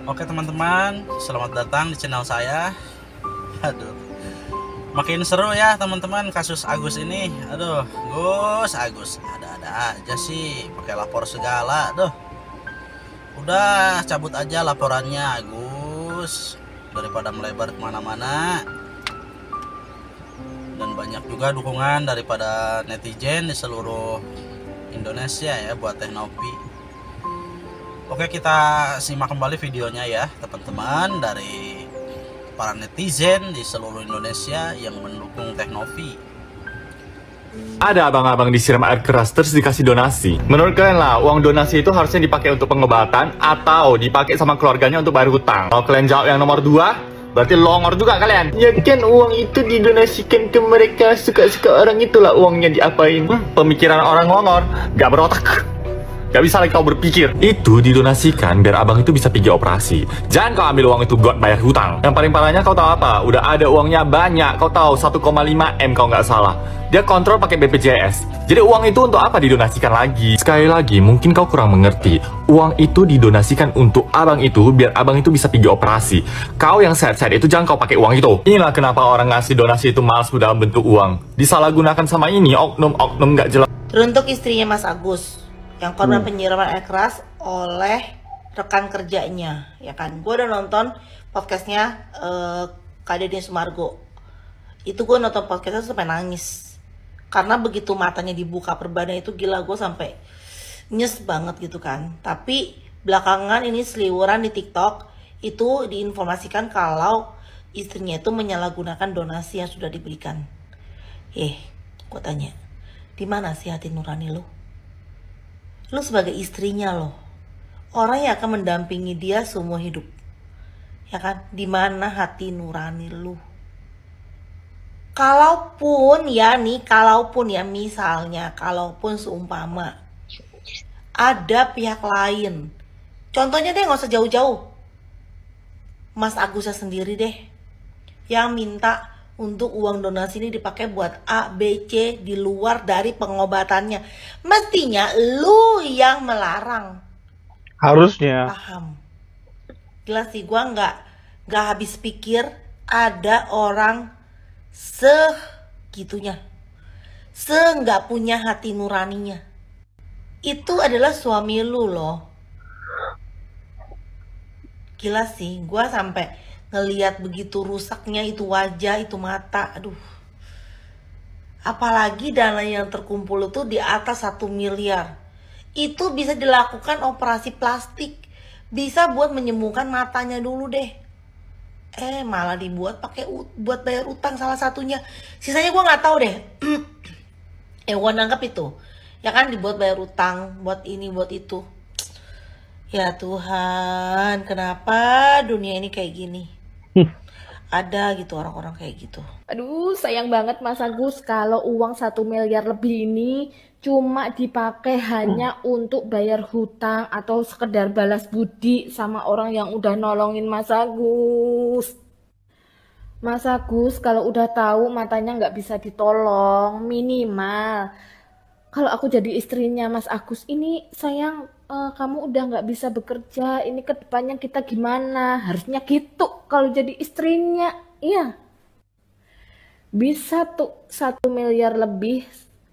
Oke teman-teman, selamat datang di channel saya. Aduh, makin seru ya teman-teman kasus Agus ini. Aduh, Gus Agus, ada-ada aja sih, pakai lapor segala. Aduh, udah cabut aja laporannya Agus, daripada melebar kemana-mana. Dan banyak juga dukungan daripada netizen di seluruh Indonesia ya buat Teknopi. Oke, kita simak kembali videonya ya teman-teman, dari para netizen di seluruh Indonesia yang mendukung Teknopi. Ada abang-abang disiram air keras terus dikasih donasi. Menurut kalian lah, uang donasi itu harusnya dipakai untuk pengobatan atau dipakai sama keluarganya untuk bayar hutang? Kalau kalian jawab yang nomor 2, berarti longor juga kalian. Ya kan uang itu didonasikan ke mereka, suka-suka orang itulah uangnya diapain. Pemikiran orang longor, gak berotak. Gak bisa lagi kau berpikir. Itu didonasikan biar abang itu bisa pergi operasi. Jangan kau ambil uang itu buat bayar hutang. Yang paling parahnya kau tahu apa? Udah ada uangnya banyak. Kau tahu 1,5 M kalau nggak salah. Dia kontrol pakai BPJS. Jadi uang itu untuk apa didonasikan lagi? Sekali lagi, mungkin kau kurang mengerti. Uang itu didonasikan untuk abang itu biar abang itu bisa pergi operasi. Kau yang sehat-sehat itu jangan kau pakai uang itu. Inilah kenapa orang ngasih donasi itu malas dalam bentuk uang. Disalahgunakan sama ini oknum-oknum nggak jelas. Teruntuk istrinya Mas Agus yang korban penyiraman air keras oleh rekan kerjanya, ya kan. Gue udah nonton podcastnya Kak Deddy Sumargo. Itu gue nonton podcastnya sampai nangis karena begitu matanya dibuka perbadan itu, gila, gue sampai nyes banget gitu kan. Tapi belakangan ini seliweran di TikTok itu diinformasikan kalau istrinya itu menyalahgunakan donasi yang sudah diberikan. Gue tanya, di mana sih hati nurani lo? Lu sebagai istrinya loh, orang yang akan mendampingi dia seumur hidup, ya kan? Di mana hati nurani lu? Kalaupun ya misalnya, kalaupun seumpama ada pihak lain, contohnya deh, nggak usah jauh-jauh, Mas Agusnya sendiri deh yang minta untuk uang donasi ini dipakai buat A, B, C di luar dari pengobatannya. Mestinya lu yang melarang. Harusnya. Paham. Jelas sih, gua nggak habis pikir ada orang segitunya, nggak punya hati nuraninya. Itu adalah suami lu loh. Gila sih, gua sampai ngelihat begitu rusaknya itu wajah, itu mata, aduh. Apalagi dana yang terkumpul itu di atas 1 miliar. Itu bisa dilakukan operasi plastik, bisa buat menyembuhkan matanya dulu deh. Malah dibuat pakai buat bayar utang salah satunya. Sisanya gue nggak tahu deh. Gue nangkep itu, ya kan, dibuat bayar utang, buat ini, buat itu. Ya Tuhan, kenapa dunia ini kayak gini? Ada gitu orang-orang kayak gitu. Aduh, sayang banget Mas Agus kalau uang 1 miliar lebih ini cuma dipakai hanya untuk bayar hutang atau sekedar balas budi sama orang yang udah nolongin Mas Agus. Mas Agus kalau udah tahu matanya nggak bisa ditolong, minimal kalau aku jadi istrinya Mas Agus ini, sayang, kamu udah nggak bisa bekerja, ini kedepannya kita gimana? Harusnya gitu kalau jadi istrinya, iya. Bisa tuh 1 miliar lebih,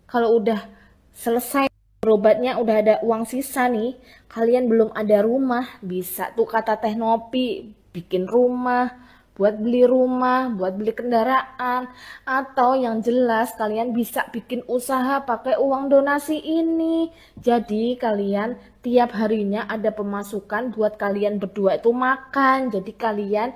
kalau udah selesai berobatnya, udah ada uang sisa nih, kalian belum ada rumah, bisa tuh kata Teknopi, bikin rumah, buat beli rumah, buat beli kendaraan, atau yang jelas kalian bisa bikin usaha pakai uang donasi ini. Jadi kalian tiap harinya ada pemasukan buat kalian berdua itu makan. Jadi kalian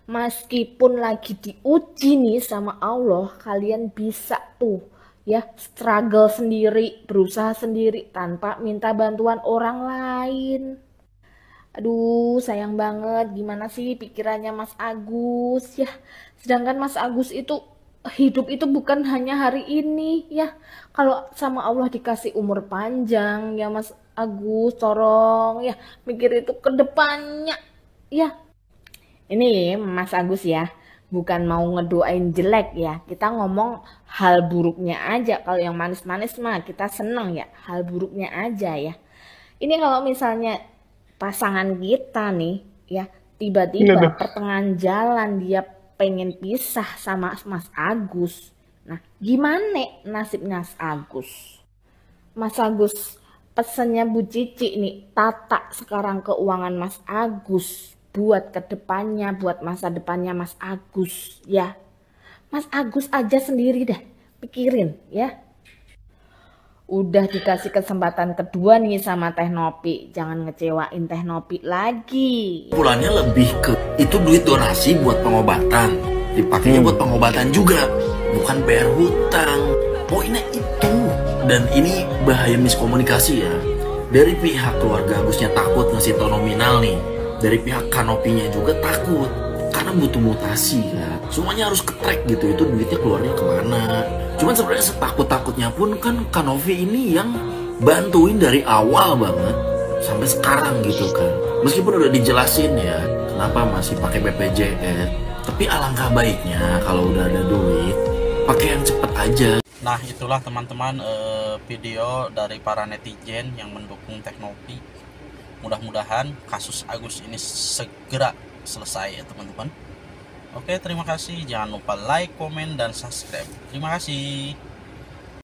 meskipun lagi diuji nih sama Allah, kalian bisa tuh ya struggle sendiri, berusaha sendiri tanpa minta bantuan orang lain. Aduh, sayang banget. Gimana sih pikirannya Mas Agus ya? Sedangkan Mas Agus itu hidup itu bukan hanya hari ini ya. Kalau sama Allah dikasih umur panjang ya Mas Agus, tolong ya mikir itu ke depannya ya. Ini Mas Agus ya, bukan mau ngedoain jelek ya. Kita ngomong hal buruknya aja. Kalau yang manis-manis mah kita seneng ya. Hal buruknya aja ya. Ini kalau misalnya pasangan kita nih ya Tiba-tiba Aduh. pertengahan jalan dia pengen pisah sama Mas Agus. Nah, gimana nasibnya Mas Agus? Mas Agus, pesannya Bu Cici nih, tata sekarang keuangan Mas Agus buat kedepannya, buat masa depannya Mas Agus ya. Mas Agus aja sendiri dah, pikirin ya. Udah dikasih kesempatan kedua nih sama Teh Nopi, jangan ngecewain Teh Nopi lagi. Kesimpulannya lebih ke itu duit donasi buat pengobatan, dipakainya buat pengobatan juga, bukan bayar hutang. Poinnya itu. Dan ini bahaya miskomunikasi ya. Dari pihak keluarga Agusnya takut ngasih tau nominal nih, dari pihak Kanopinya juga takut karena butuh mutasi ya. Semuanya harus ke-track gitu, itu duitnya keluarnya kemana. Cuman sebenarnya setakut-takutnya pun kan Kanovi ini yang bantuin dari awal banget sampai sekarang gitu kan. Meskipun udah dijelasin ya kenapa masih pakai BPJS, tapi alangkah baiknya kalau udah ada duit pakai yang cepet aja. Nah, itulah teman-teman video dari para netizen yang mendukung Teknopi. Mudah-mudahan kasus Agus ini segera selesai ya teman-teman. Oke, terima kasih. Jangan lupa like, komen, dan subscribe. Terima kasih.